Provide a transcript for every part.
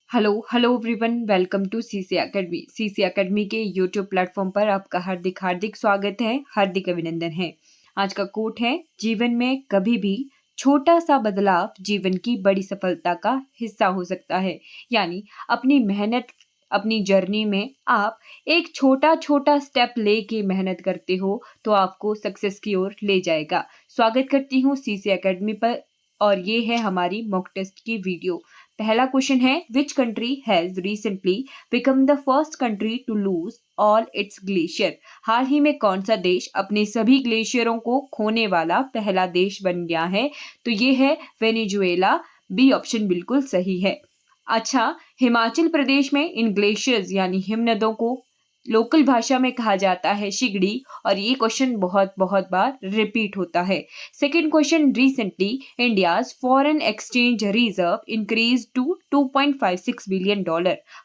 Hello hello everyone, welcome to CC academy. CC academy के YouTube platform पर आपका हार्दिक हार्दिक स्वागत है, हार्दिक अभिनंदन है। आज का कोट है, जीवन में कभी भी छोटा सा बदलाव जीवन की बड़ी सफलता का हिस्सा हो सकता है। यानी अपनी मेहनत, अपनी जर्नी में आप एक छोटा छोटा स्टेप लेके मेहनत करते हो तो आपको सक्सेस की ओर ले जाएगा। स्वागत करती हूँ सीसी एकेडमी पर और ये है हमारी मॉक टेस्ट की वीडियो। पहला क्वेश्चन है, which country has recently become the first country to lose all its glacier. हाल ही में कौन सा देश अपने सभी ग्लेशियरों को खोने वाला पहला देश बन गया है? तो ये है वेनेजुएला। बी ऑप्शन बिल्कुल सही है। अच्छा, हिमाचल प्रदेश में इन ग्लेशियर्स यानी हिमनदों को लोकल भाषा में कहा जाता है शिगड़ी, और ये क्वेश्चन बहुत बहुत बार रिपीट होता है। Second question, recently India's foreign exchange reserve increase to $2.56 billion.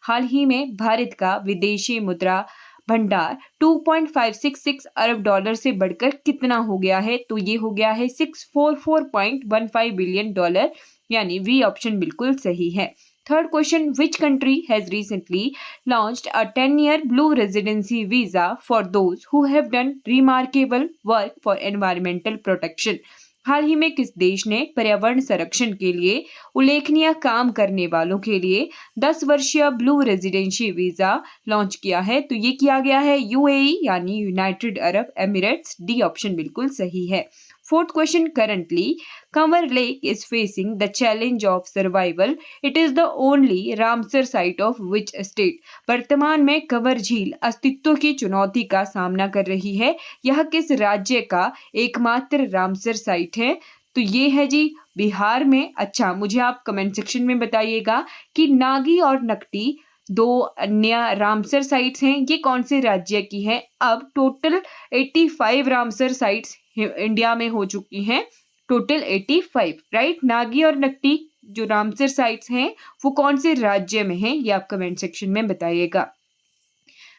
हाल ही में भारत का विदेशी मुद्रा भंडार 2.566 अरब डॉलर से बढ़कर कितना हो गया है? तो ये हो गया है $644.15 बिलियन, यानी वी ऑप्शन बिल्कुल सही है। Third question, which country has recently launched a 10-year blue residency visa for those who have done remarkable work for environmental protection? हाल ही में किस देश ने पर्यावरण संरक्षण के लिए उल्लेखनीय काम करने वालों के लिए 10 वर्षीय ब्लू रेजिडेंसी वीजा लॉन्च किया है? तो ये किया गया है यूएई यानी United Arab Emirates. D option बिल्कुल सही है। Fourth question, currently Kanwar lake is facing the challenge of survival. It is the only Ramsar site of which state. वर्तमान में कंवर झील अस्तित्व की चुनौती का सामना कर रही है। यह किस राज्य का एकमात्र रामसर साइट है? तो ये है जी बिहार में। अच्छा, मुझे आप कमेंट सेक्शन में बताइएगा कि नागी और नकटी दो अन्य रामसर साइट्स हैं, ये कौन से राज्य की है? अब टोटल 85 रामसर साइट्स इंडिया में हो चुकी हैं, टोटल 85, राइट। नागी और नकटी जो रामसर साइट्स हैं वो कौन से राज्य में हैं, ये आप कमेंट सेक्शन में बताइएगा।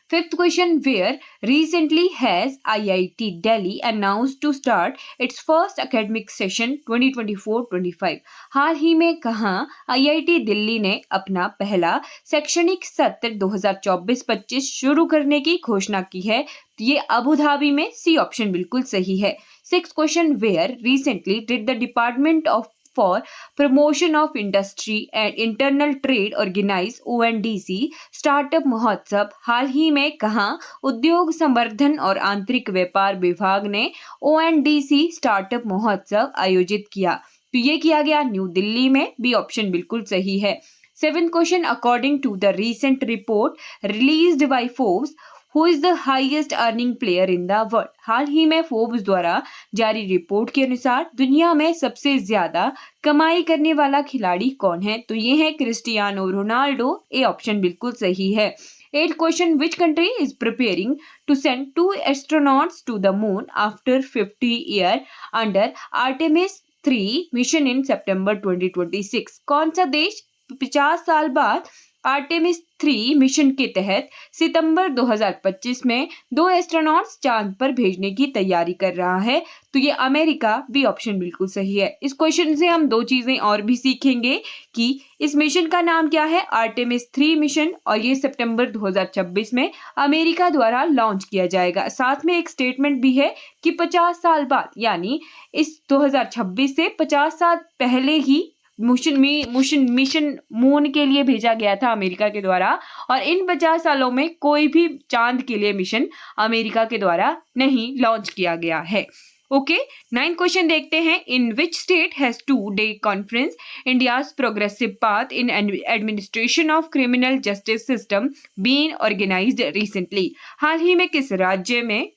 Fifth question, where recently has IIT Delhi announced to start its first academic session 2024-25? हाल ही में कहाँ IIT दिल्ली ने अपना पहला शैक्षणिक सत्र 2024-25 शुरू करने की घोषणा की है? तो ये अबू धाबी में। सी ऑप्शन बिल्कुल सही है। Sixth question, where recently did the Department of for Promotion of Industry and Internal Trade organize ONDC startup महोत्सव? हाल ही में कहाँ उद्योग संवर्धन और आंतरिक व्यापार विभाग ने ONDC स्टार्टअप महोत्सव आयोजित किया? तो ये किया गया न्यू दिल्ली में। बी ऑप्शन बिल्कुल सही है। Seventh question, according to the recent report released by Forbes, who is the highest earning player in the world? हाल ही में फोर्ब्स द्वारा जारी रिपोर्ट के अनुसार दुनिया में सबसे ज्यादा कमाई करने वाला खिलाड़ी कौन है? तो ये है क्रिस्टियानो रोनाल्डो। ए ऑप्शन बिल्कुल सही है। Eight question, which country is preparing to send 2 astronauts to the moon after 50 year under Artemis 3 mission in September 2026? कौन सा देश 50 साल बाद आर्टेमिस 3 मिशन के तहत सितंबर 2025 में 2 एस्ट्रोनॉट्स चांद पर भेजने की तैयारी कर रहा है? तो ये अमेरिका। बी ऑप्शन बिल्कुल सही है। इस क्वेश्चन से हम दो चीजें और भी सीखेंगे कि इस मिशन का नाम क्या है, आर्टेमिस 3 मिशन, और ये सितंबर 2026 में अमेरिका द्वारा लॉन्च किया जाएगा। साथ में एक स्टेटमेंट भी है कि 50 साल बाद, यानी इस 2026 से 50 साल पहले ही मिशन मून के लिए भेजा गया था अमेरिका के द्वारा, और इन 50 सालों में कोई भी चांद के लिए मिशन अमेरिका के द्वारा नहीं लॉन्च किया गया है। ओके, 9th क्वेश्चन देखते हैं, in which state has 2-day conference India's progressive path in administration of criminal justice system been organised recently? हाल ही में किस राज्य में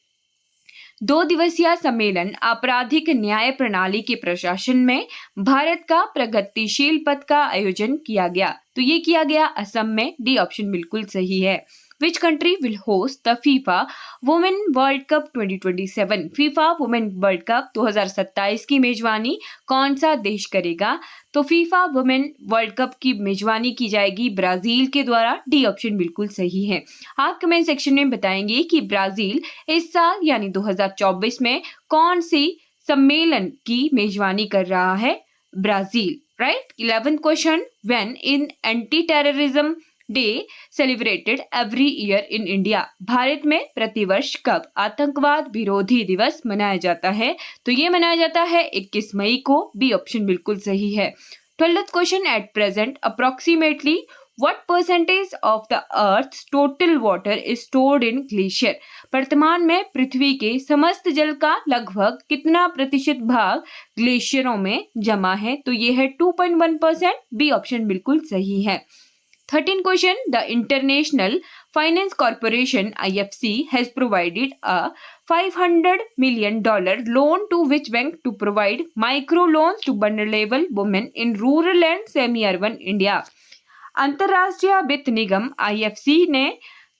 2 दिवसीय सम्मेलन आपराधिक न्याय प्रणाली के प्रशासन में भारत का प्रगतिशील पथ का आयोजन किया गया? तो ये किया गया असम में। डी ऑप्शन बिल्कुल सही है। Which country will host the FIFA Women World Cup 2027? FIFA Women World Cup 2027 की मेजबानी कौन सा देश करेगा? तो FIFA Women World Cup की मेजबानी की जाएगी ब्राजील के द्वारा। डी ऑप्शन बिल्कुल सही है। आप कमेंट सेक्शन में बताएंगे कि ब्राजील इस साल यानी 2024 में कौन सी सम्मेलन की मेजबानी कर रहा है? Brazil. Right. 11th question, when in anti terrorism day celebrated every year in India, Bharat में प्रतिवर्ष कब आतंकवाद विरोधी दिवस मनाया जाता है? तो ये मनाया जाता है 21 मई को। बी ऑप्शन बिल्कुल सही है। 12th question, at present approximately what percentage of the earth's total water is stored in glacier? वर्तमान में पृथ्वी के समस्त जल का लगभग कितना प्रतिशत भाग ग्लेशियरों में जमा है? तो ये है 2.1%। बी ऑप्शन बिल्कुल सही है। 13 question, the International Finance Corporation IFC has provided a $500 million loan to which bank to provide micro loans to vulnerable women in rural and semi-urban India? अंतर्राष्ट्रीय वित्त निगम IFC ने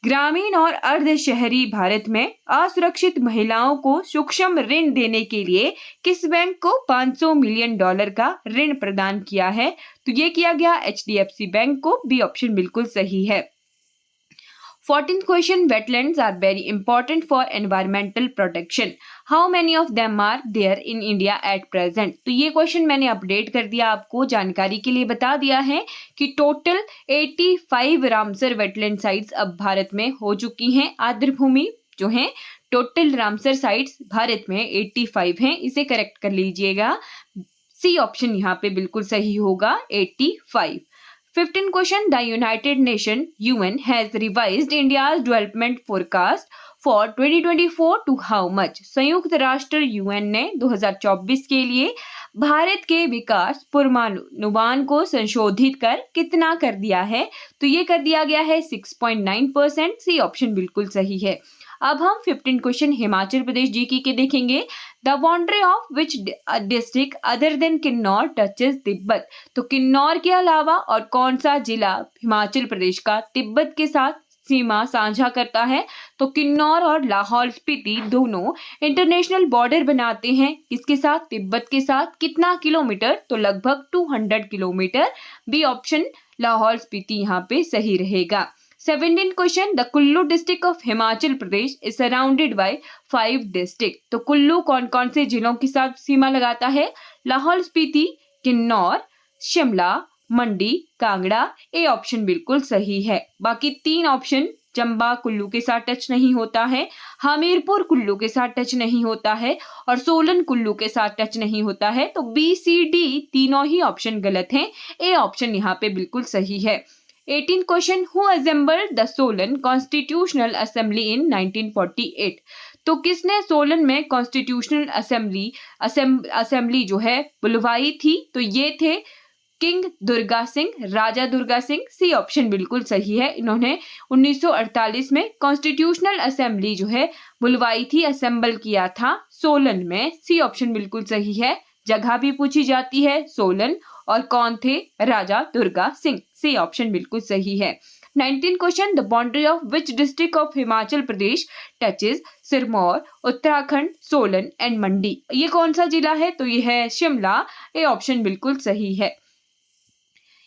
ग्रामीण और अर्ध शहरी भारत में असुरक्षित महिलाओं को सूक्ष्म ऋण देने के लिए किस बैंक को $500 मिलियन का ऋण प्रदान किया है? तो ये किया गया HDFC बैंक को। बी ऑप्शन बिल्कुल सही है। 14th question, wetlands are very important for environmental protection. How many of them are there in India at present? तो ये क्वेश्चन मैंने अपडेट कर दिया, आपको जानकारी के लिए बता दिया है कि टोटल 85 रामसर वेटलैंड साइट्स अब भारत में हो चुकी हैं। आर्द्र भूमि जो है टोटल रामसर साइट्स भारत में 85 हैं, इसे करेक्ट कर लीजिएगा। सी ऑप्शन यहाँ पे बिल्कुल सही होगा, 85। 15th question, the United Nations UN has revised India's development forecast for 2024 to how much? संयुक्त राष्ट्र UN ने 2024 के लिए भारत के विकास पूर्वानुमान को संशोधित कर कितना कर दिया है? तो ये कर दिया गया है 6.9%। सी ऑप्शन बिल्कुल सही है। अब हम 15 क्वेश्चन हिमाचल प्रदेश जीके के देखेंगे। The boundary of which district other than Kinnaur touches Tibet? तो किन्नौर के अलावा और कौन सा जिला हिमाचल प्रदेश का तिब्बत के साथ सीमा साझा करता है? तो किन्नौर और लाहौल स्पीति दोनों इंटरनेशनल बॉर्डर बनाते हैं। किसके साथ? तिब्बत के साथ। कितना किलोमीटर? तो लगभग 200 kilometre. B option Lahaul Spiti यहाँ पे सही रहेगा। 17th question, the Kullu district of Himachal Pradesh is surrounded by 5 district. तो कुल्लू कौन कौन से जिलों के साथ सीमा लगाता है? लाहौल स्पीति, किन्नौर, शिमला, मंडी, कांगड़ा। ए ऑप्शन बिल्कुल सही है। बाकी 3 ऑप्शन, चंबा कुल्लू के साथ टच नहीं होता है, हमीरपुर कुल्लू के साथ टच नहीं होता है और सोलन कुल्लू के साथ टच नहीं होता है। तो बी सी डी तीनों ही ऑप्शन गलत हैं। ए ऑप्शन यहाँ पे बिल्कुल सही है। 18th question, who assembled the Solan Constitutional Assembly in 1948? तो किसने सोलन में कॉन्स्टिट्यूशनल असेंबली जो है बुलवाई थी? तो ये थे किंग दुर्गा सिंह, राजा दुर्गा सिंह। सी ऑप्शन बिल्कुल सही है। इन्होंने 1948 में कॉन्स्टिट्यूशनल असेंबली जो है बुलवाई थी, असेंबल किया था सोलन में। सी ऑप्शन बिल्कुल सही है। जगह भी पूछी जाती है, सोलन, और कौन थे? राजा दुर्गा सिंह। सी ऑप्शन बिल्कुल सही है। 19th question, the boundary of which district of Himachal Pradesh touches Sirmaur, Uttarakhand, Solan and Mandi? ये कौन सा जिला है? तो ये है शिमला। ए ऑप्शन बिल्कुल सही है।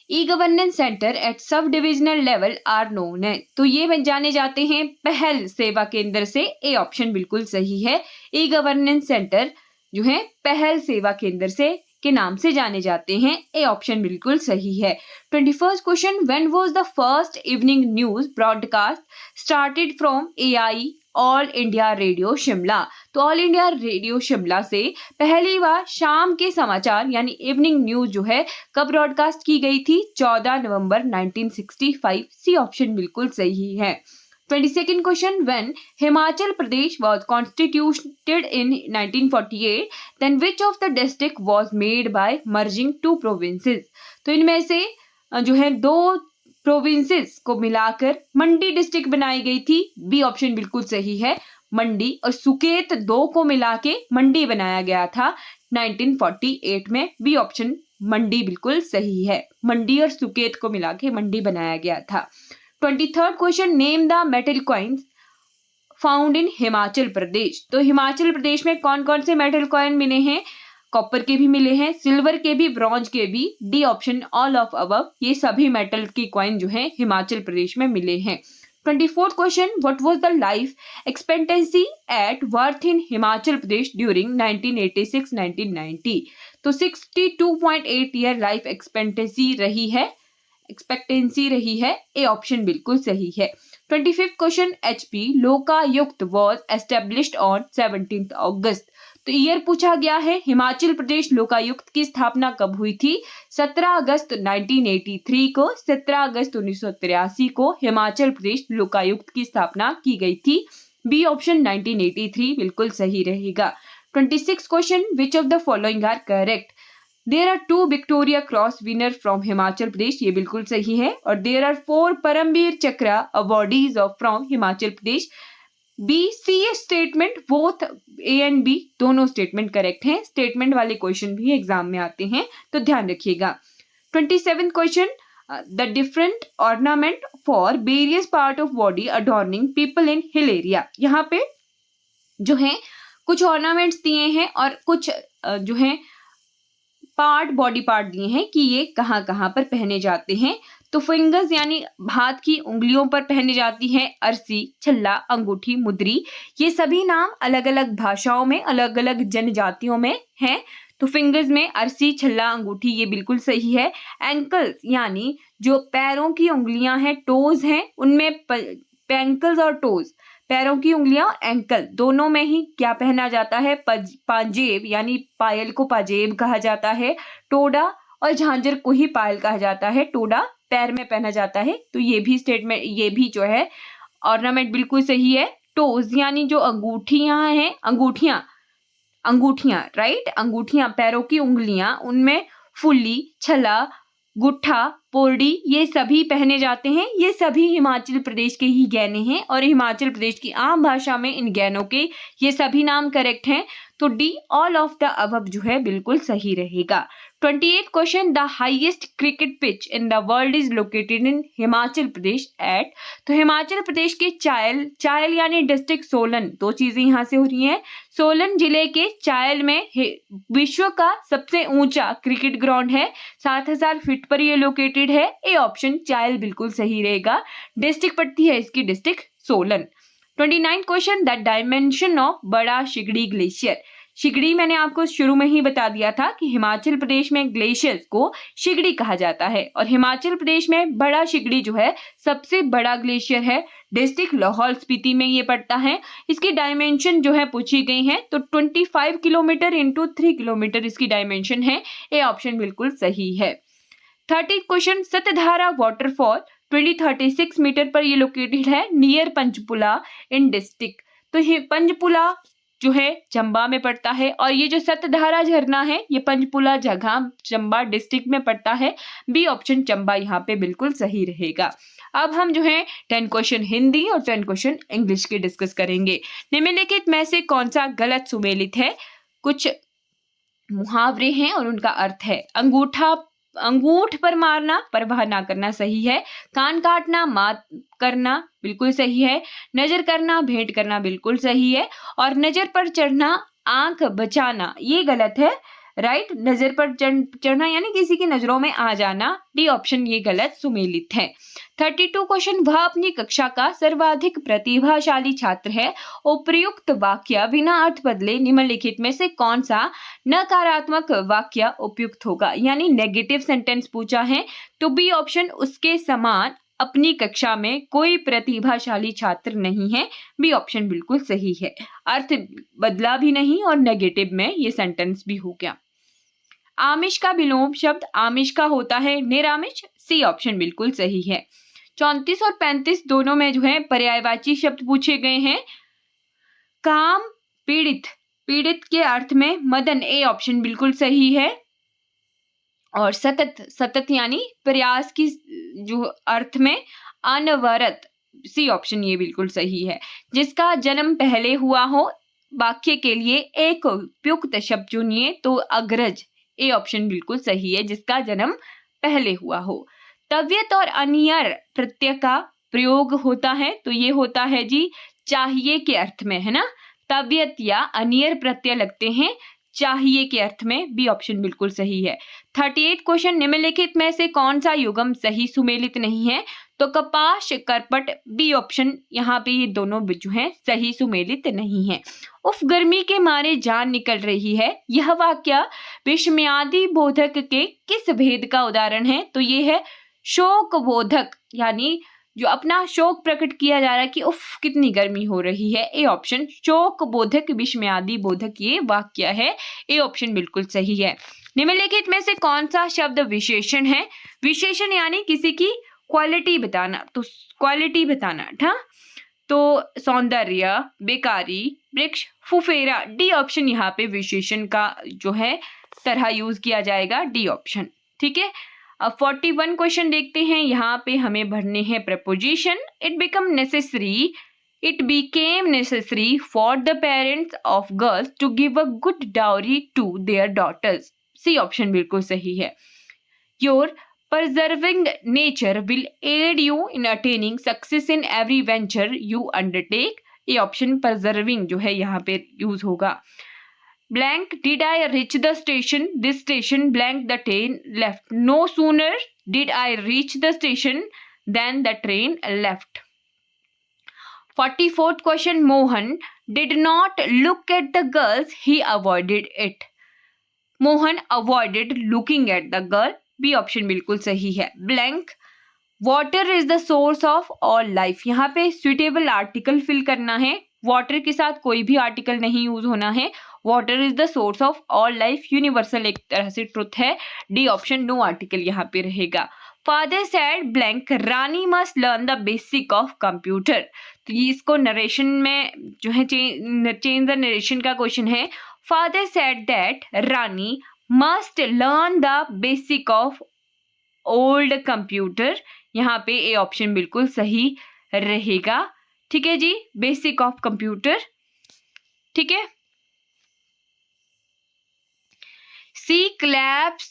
E governance centre at sub divisional level are known है। तो ये जाने जाते हैं पहल सेवा केंद्र से। ए ऑप्शन बिल्कुल सही है। ई गवर्नेंस सेंटर जो है पहल सेवा केंद्र से के नाम से जाने जाते हैं। ए ऑप्शन बिल्कुल सही है। 21st question, when was the first evening news broadcast started from AI all India radio Shimla? तो ऑल इंडिया रेडियो शिमला से पहली बार शाम के समाचार यानी इवनिंग न्यूज जो है कब ब्रॉडकास्ट की गई थी? 14 नवंबर 1965। सी ऑप्शन बिल्कुल सही है। 22nd question, when Himachal Pradesh was constituted in 1948, then which of the district was made by merging 2 provinces? तो इनमें से जो है 2 प्रोविंसेस को मिलाकर मंडी डिस्ट्रिक्ट बनाई गई थी। बी ऑप्शन बिल्कुल सही है। मंडी और सुकेत 2 को मिला के मंडी बनाया गया था 1948 में। बी ऑप्शन मंडी बिल्कुल सही है। मंडी और सुकेत को मिला के मंडी बनाया गया था। 23rd question, name the metal coins found in Himachal Pradesh? तो हिमाचल प्रदेश में कौन कौन से मेटल कॉइन मिले हैं? कॉपर के भी मिले हैं, सिल्वर के भी, ब्रॉन्ज के भी। D option all of above. ये सभी मेटल की कॉइन जो है हिमाचल प्रदेश में मिले हैं। 24th question, what was the life expectancy at birth in Himachal Pradesh during 1986-1990? तो 62.8 ईयर लाइफ एक्सपेक्टेंसी रही है। ए ऑप्शन बिल्कुल सही है। 25th question, HP Lokayukta was established on 17 अगस्त। तो ईयर पूछा गया है, हिमाचल प्रदेश लोकायुक्त की स्थापना कब हुई थी? 17 अगस्त 1983 को, 17 अगस्त 1983 को हिमाचल प्रदेश लोकायुक्त की स्थापना की गई थी। बी ऑप्शन 1983 बिल्कुल सही रहेगा। 26th question, which of the following are correct? There are 2 Victoria Cross winner from Himachal Pradesh, ये बिल्कुल सही है। और there are 4 Paramvir Chakra awardees of from Himachal Pradesh. B, C statement, both A and B दोनों स्टेटमेंट करेक्ट हैं। स्टेटमेंट वाले क्वेश्चन भी एग्जाम में आते हैं, तो ध्यान रखिएगा। 27th question, the different ornament for various part of body adorning people in hill area. यहाँ पे जो है कुछ ऑर्नामेंट्स दिए हैं और कुछ जो है बॉडी पार्ट दिए हैं कि ये कहाँ कहाँ पर पहने जाते हैं। तो फिंगर्स यानी हाथ की उंगलियों पर पहने जाती है अरसी, छल्ला, अंगूठी, मुद्री। ये सभी नाम अलग अलग भाषाओं में, अलग अलग जनजातियों में हैं। तो फिंगर्स में अरसी, छल्ला, अंगूठी, ये बिल्कुल सही है। एंकल्स यानी जो पैरों की उंगलियां हैं, टोज हैं, उनमें पैंकल्स और टोज, पैरों की उंगलियां, एंकल दोनों में ही क्या पहना जाता है? पाजेब यानी पायल को पाजेब कहा जाता है। टोडा और झांझर को ही पायल कहा जाता है। टोडा पैर में पहना जाता है। तो ये भी स्टेटमेंट, ये भी जो है ऑर्नामेंट बिल्कुल सही है। टोज यानी जो अंगूठियां हैं, अंगूठियां राइट, अंगूठियां पैरों की उंगलियां, उनमें फुल्ली, छला, गुट्ठा, पोरडी, ये सभी पहने जाते हैं। ये सभी हिमाचल प्रदेश के ही गहने हैं और हिमाचल प्रदेश की आम भाषा में इन गहनों के ये सभी नाम करेक्ट हैं। तो D, all of the above जो है बिल्कुल सही रहेगा। 28th question, the highest cricket pitch in the world is located in Himachal Pradesh at. तो हिमाचल प्रदेश के चायल यानी डिस्ट्रिक्ट सोलन, दो चीजें यहाँ से हो रही हैं। सोलन जिले के चायल में विश्व का सबसे ऊंचा क्रिकेट ग्राउंड है, 7000 फीट पर ये लोकेटेड है। ए ऑप्शन चायल बिल्कुल सही रहेगा। डिस्ट्रिक्ट पड़ती है इसकी district Solan. 29th question, the dimension of बड़ा शिगड़ी ग्लेशियर। शिगड़ी मैंने आपको शुरू में ही बता दिया था कि हिमाचल प्रदेश में ग्लेशियर्स को शिगड़ी कहा जाता है और हिमाचल प्रदेश में बड़ा शिगड़ी जो है सबसे बड़ा ग्लेशियर है। डिस्ट्रिक्ट लाहौल स्पीति में ये पड़ता है। इसकी डायमेंशन जो है पूछी गई है, तो 25 किलोमीटर इंटू 3 किलोमीटर इसकी डायमेंशन है। ए ऑप्शन बिल्कुल सही है। 30th question, Satdhara waterfall 2036 metre पर ये लोकेटेड है नियर पंचपुला इन डिस्ट्रिक्ट। तो ये पंचपुला जो है चंबा में पड़ता है और ये जो सतधारा झरना है ये पंचपुला जगह चंबा डिस्ट्रिक्ट में पड़ता है। बी ऑप्शन चंबा यहाँ पे बिल्कुल सही रहेगा। अब हम जो है 10 क्वेश्चन हिंदी और 10 क्वेश्चन इंग्लिश के डिस्कस करेंगे। निम्नलिखित में से कौन सा गलत सुमेलित है? कुछ मुहावरे हैं और उनका अर्थ है। अंगूठ पर मारना, परवाह ना करना, सही है। कान काटना, मात करना, बिल्कुल सही है। नजर करना, भेंट करना, बिल्कुल सही है। और नजर पर चढ़ना, आंख बचाना, ये गलत है। राइट, नजर पर चढ़ना यानी किसी की नजरों में आ जाना। डी ऑप्शन ये गलत सुमेलित है। 32 क्वेश्चन, वह अपनी कक्षा का सर्वाधिक प्रतिभाशाली छात्र है। उपयुक्त वाक्य बिना अर्थ बदले निम्नलिखित में से कौन सा नकारात्मक वाक्य उपयुक्त होगा? यानी नेगेटिव सेंटेंस पूछा है, तो बी ऑप्शन उसके समान अपनी कक्षा में कोई प्रतिभाशाली छात्र नहीं है। बी ऑप्शन बिल्कुल सही है। अर्थ बदला भी नहीं और नेगेटिव में ये सेंटेंस भी हो गया। आमिष का विलोम शब्द आमिष का होता है निरामिष। सी ऑप्शन बिल्कुल सही है। 34 और 35 दोनों में जो है पर्यायवाची शब्द पूछे गए हैं। काम, पीड़ित के अर्थ में मदन। ए ऑप्शन बिल्कुल सही है। और सतत यानी प्रयास की जो अर्थ में अनवरत। सी ऑप्शन ये बिल्कुल सही है। जिसका जन्म पहले हुआ हो, वाक्य के लिए एक उपयुक्त शब्द चुनिए, तो अग्रज। ए ऑप्शन बिल्कुल सही है, जिसका जन्म पहले हुआ हो। तबियत और अनियर प्रत्यय का प्रयोग होता है, तो ये होता है जी चाहिए के अर्थ में, है ना। तबियत या अनियर प्रत्यय लगते हैं चाहिए के अर्थ में। बी ऑप्शन बिल्कुल सही है। 38 क्वेश्चन, निम्नलिखित में से कौन सा युग्म सही सुमेलित नहीं है? तो कपाश करपट बी ऑप्शन यहाँ पे ये दोनों जो हैं सही सुमेलित नहीं है। उफ गर्मी के मारे जान निकल रही है, यह वाक्य विषम्यादि बोधक के किस भेद का उदाहरण है? तो ये है शोक बोधक, यानी जो अपना शोक प्रकट किया जा रहा है कि उफ कितनी गर्मी हो रही है। ए ऑप्शन शोक बोधक विषम्यादि बोधक ये वाक्य है। ए ऑप्शन बिल्कुल सही है। निम्नलिखित में से कौन सा शब्द विशेषण है? विशेषण यानी किसी की क्वालिटी बताना, तो क्वालिटी बताना था। तो सौंदर्य, बेकारी, वृक्ष, फुफेरा, डी ऑप्शन यहाँ पे विशेषण का जो है तरह यूज किया जाएगा, डी ऑप्शन। ठीक है, अब 41 क्वेश्चन देखते हैं। यहाँ पे हमें भरने हैं preposition. It became necessary for the parents of girls to give a good dowry to their daughters. C option बिल्कुल सही है। Your preserving nature will aid you in attaining success in every venture you undertake. ये option preserving जो है यहाँ पे use होगा। Blank, did I reach the station? This station blank the train left. No sooner did I reach the station than the train left. 44th question. Mohan did not look at the girls, he avoided it. Mohan avoided looking at the girl. B option बिल्कुल सही है। Blank, water is the source of all life. यहाँ पे suitable article fill करना है। Water के साथ कोई भी आर्टिकल नहीं यूज होना है। Water is the source of all life, universal एक तरह से ट्रुथ है। डी ऑप्शन नो आर्टिकल यहाँ पे रहेगा। Father said blank Rani must learn the basic of computer. तो ये इसको नरेशन में जो है चेंज द नरेशन का क्वेश्चन है। Father said that Rani must learn the basic of old computer. यहाँ पे ए ऑप्शन बिल्कुल सही रहेगा। ठीक है जी, बेसिक ऑफ कंप्यूटर। ठीक है, सी क्लैप्स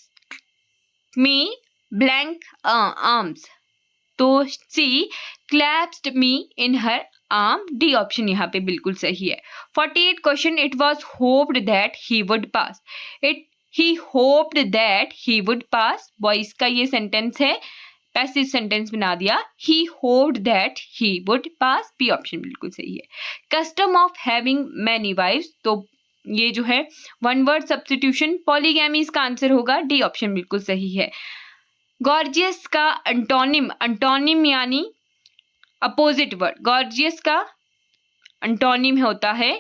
मी ब्लैंक आर्म्स। तो सी क्लैप्स्ड मी इन हर आर्म। डी ऑप्शन यहाँ पे बिल्कुल सही है। 48 question. It was hoped that he would pass. He hoped that he would pass, boys का ये सेंटेंस है, पैसिव सेंटेंस बना दिया। he hoped that he would pass, B option बिल्कुल सही है। custom of having many wives, तो ये जो है वन वर्ड सब्स्टिट्यूशन पॉलीगैमी इसका आंसर होगा। डी ऑप्शन बिल्कुल सही है। गॉर्जियस का अंटोनिम यानी अपोजिट वर्ड, गॉर्जियस का अंटोनिम होता है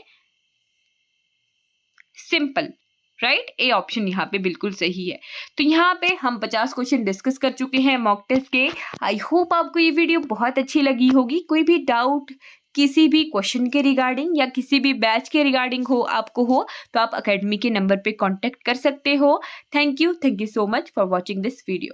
सिंपल, राइट। ए ऑप्शन यहाँ पे बिल्कुल सही है। तो यहाँ पे हम 50 क्वेश्चन डिस्कस कर चुके हैं मॉक टेस्ट के। आई होप आपको ये वीडियो बहुत अच्छी लगी होगी। कोई भी डाउट किसी भी क्वेश्चन के रिगार्डिंग या किसी भी बैच के रिगार्डिंग हो आपको हो तो आप अकेडमी के नंबर पे कांटेक्ट कर सकते हो। Thank you so much for watching this video.